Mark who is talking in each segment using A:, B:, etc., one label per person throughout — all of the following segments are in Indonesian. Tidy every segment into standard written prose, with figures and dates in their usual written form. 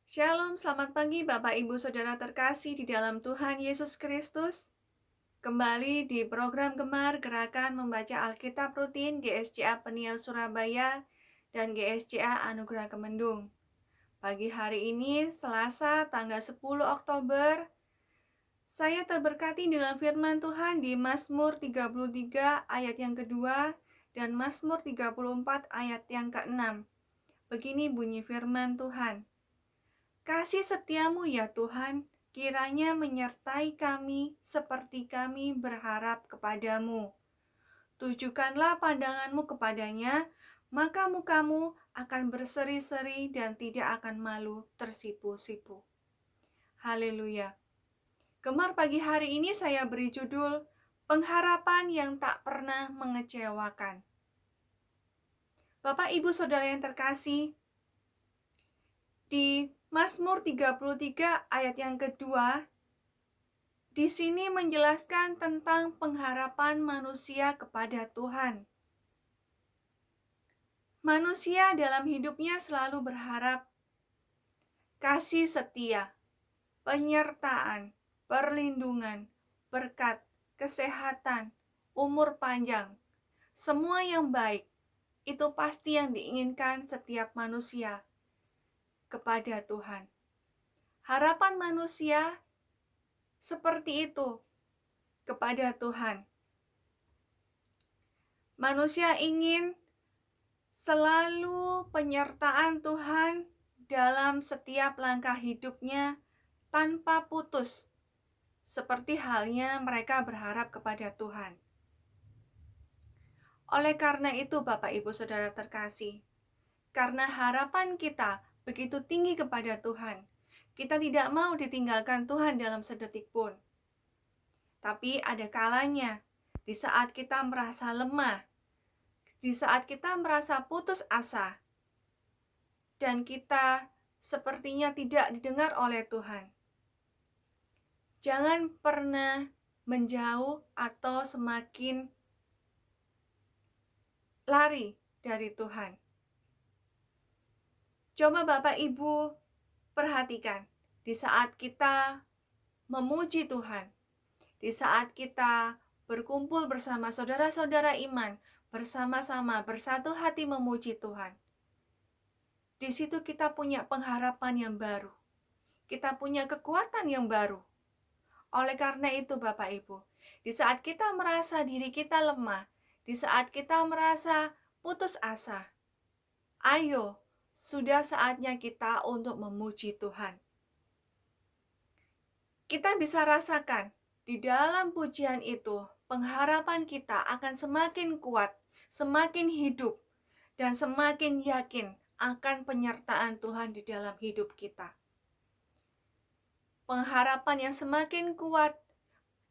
A: Shalom, selamat pagi Bapak Ibu Saudara terkasih di dalam Tuhan Yesus Kristus. Kembali di program Gemar Gerakan Membaca Alkitab Rutin GSCA Peniel Surabaya dan GSCA Anugerah Kemendung. Pagi hari ini Selasa tanggal 10 Oktober, saya terberkati dengan firman Tuhan di Mazmur 33 ayat yang kedua dan Mazmur 34 ayat yang keenam. Begini bunyi firman Tuhan. Kasih setiamu ya Tuhan, kiranya menyertai kami seperti kami berharap kepadamu. Tujukanlah pandanganmu kepadanya, maka mukamu akan berseri-seri dan tidak akan malu tersipu-sipu. Haleluya. Gemar pagi hari ini saya beri judul, Pengharapan yang tak pernah mengecewakan. Bapak Ibu Saudara yang terkasih, di Mazmur 33 ayat yang kedua, di sini menjelaskan tentang pengharapan manusia kepada Tuhan. Manusia dalam hidupnya selalu berharap kasih setia, penyertaan, perlindungan, berkat, kesehatan, umur panjang, semua yang baik. Itu pasti yang diinginkan setiap manusia kepada Tuhan. Harapan manusia seperti itu kepada Tuhan. Manusia ingin selalu penyertaan Tuhan dalam setiap langkah hidupnya tanpa putus, seperti halnya mereka berharap kepada Tuhan. Oleh karena itu, Bapak Ibu Saudara terkasih, karena harapan kita begitu tinggi kepada Tuhan, kita tidak mau ditinggalkan Tuhan dalam sedetik pun. Tapi ada kalanya, di saat kita merasa lemah, di saat kita merasa putus asa, dan kita sepertinya tidak didengar oleh Tuhan. Jangan pernah menjauh atau semakin lari dari Tuhan. Coba Bapak Ibu perhatikan, di saat kita memuji Tuhan, di saat kita berkumpul bersama saudara-saudara iman, bersama-sama bersatu hati memuji Tuhan. Di situ kita punya pengharapan yang baru. Kita punya kekuatan yang baru. Oleh karena itu Bapak Ibu, di saat kita merasa diri kita lemah, di saat kita merasa putus asa, ayo, sudah saatnya kita untuk memuji Tuhan. Kita bisa rasakan di dalam pujian itu, pengharapan kita akan semakin kuat, semakin hidup, dan semakin yakin akan penyertaan Tuhan di dalam hidup kita. Pengharapan yang semakin kuat,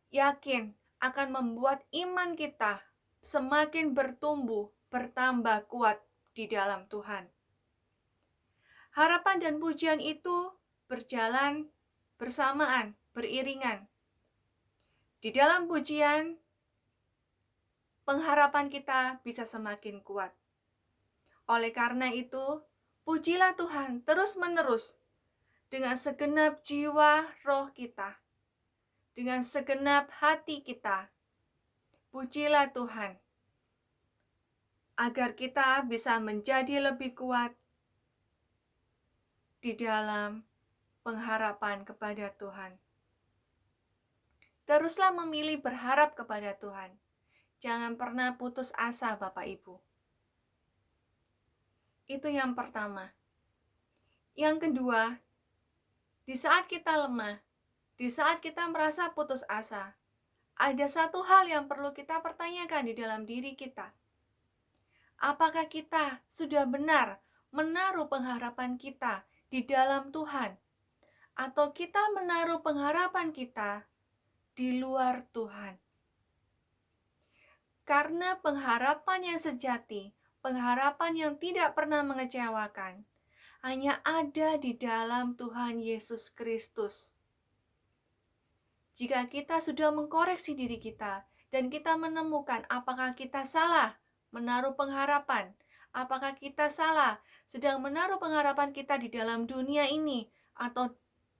A: yakin akan membuat iman kita semakin bertumbuh, bertambah kuat di dalam Tuhan. Harapan dan pujian itu berjalan bersamaan, beriringan. Di dalam pujian, pengharapan kita bisa semakin kuat. Oleh karena itu, pujilah Tuhan terus-menerus dengan segenap jiwa roh kita, dengan segenap hati kita. Pujilah Tuhan, agar kita bisa menjadi lebih kuat di dalam pengharapan kepada Tuhan. Teruslah memilih berharap kepada Tuhan. Jangan pernah putus asa, Bapak Ibu. Itu yang pertama. Yang kedua, di saat kita lemah, di saat kita merasa putus asa, ada satu hal yang perlu kita pertanyakan di dalam diri kita. Apakah kita sudah benar menaruh pengharapan kita di dalam Tuhan? Atau kita menaruh pengharapan kita di luar Tuhan? Karena pengharapan yang sejati, pengharapan yang tidak pernah mengecewakan, hanya ada di dalam Tuhan Yesus Kristus. Jika kita sudah mengkoreksi diri kita dan kita menemukan apakah kita salah menaruh pengharapan, apakah kita salah sedang menaruh pengharapan kita di dalam dunia ini atau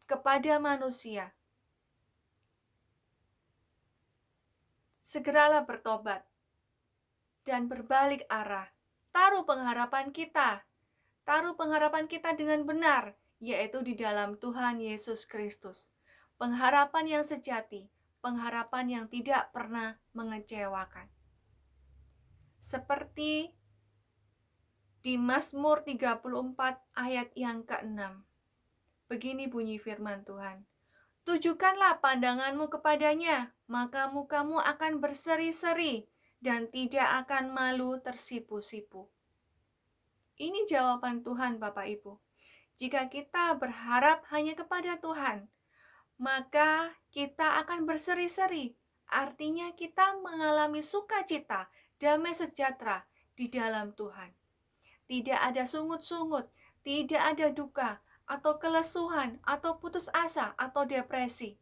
A: kepada manusia, segeralah bertobat dan berbalik arah. Taruh pengharapan kita dengan benar, yaitu di dalam Tuhan Yesus Kristus. Pengharapan yang sejati, pengharapan yang tidak pernah mengecewakan. Seperti di Mazmur 34 ayat yang ke-6. Begini bunyi firman Tuhan. Tujukanlah pandanganmu kepadanya, maka mukamu akan berseri-seri dan tidak akan malu tersipu-sipu. Ini jawaban Tuhan Bapak Ibu. Jika kita berharap hanya kepada Tuhan, maka kita akan berseri-seri. Artinya kita mengalami sukacita, damai sejahtera di dalam Tuhan. Tidak ada sungut-sungut, tidak ada duka, atau kelesuhan, atau putus asa, atau depresi.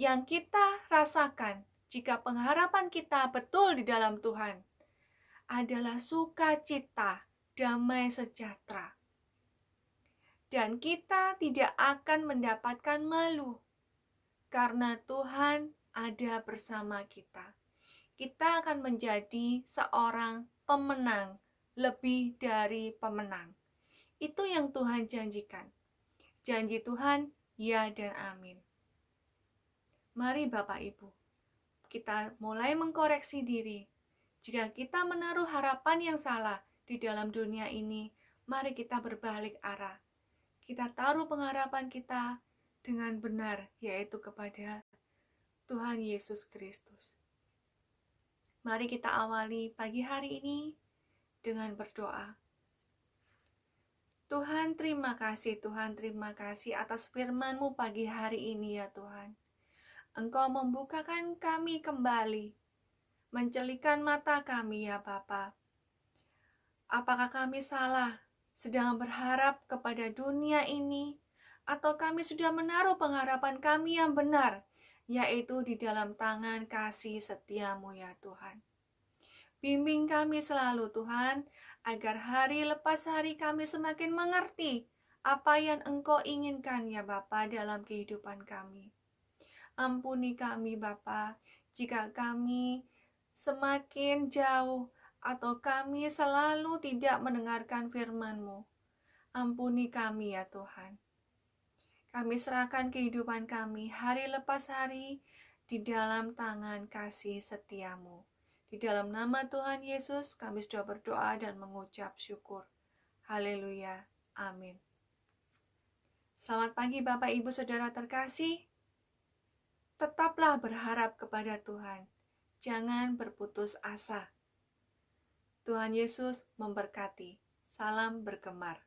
A: Yang kita rasakan jika pengharapan kita betul di dalam Tuhan adalah sukacita, damai sejahtera. Dan kita tidak akan mendapatkan malu, karena Tuhan ada bersama kita. Kita akan menjadi seorang pemenang, lebih dari pemenang. Itu yang Tuhan janjikan. Janji Tuhan, ya dan amin. Mari Bapak Ibu, kita mulai mengkoreksi diri. Jika kita menaruh harapan yang salah di dalam dunia ini, mari kita berbalik arah. Kita taruh pengharapan kita dengan benar, yaitu kepada Tuhan Yesus Kristus. Mari kita awali pagi hari ini dengan berdoa. Tuhan terima kasih atas firman-Mu pagi hari ini ya Tuhan. Engkau membukakan kami kembali, mencelikan mata kami ya Bapa. Apakah kami salah sedang berharap kepada dunia ini, atau kami sudah menaruh pengharapan kami yang benar, yaitu di dalam tangan kasih setia-Mu ya Tuhan. Bimbing kami selalu Tuhan, agar hari lepas hari kami semakin mengerti apa yang Engkau inginkan ya Bapa dalam kehidupan kami. Ampuni kami Bapa, jika kami semakin jauh atau kami selalu tidak mendengarkan firman-Mu. Ampuni kami ya Tuhan. Kami serahkan kehidupan kami hari lepas hari di dalam tangan kasih setia-Mu. Di dalam nama Tuhan Yesus kami sudah berdoa dan mengucap syukur. Haleluya. Amin. Selamat pagi Bapak Ibu Saudara terkasih. Tetaplah berharap kepada Tuhan. Jangan berputus asa. Tuhan Yesus memberkati. Salam bergemar.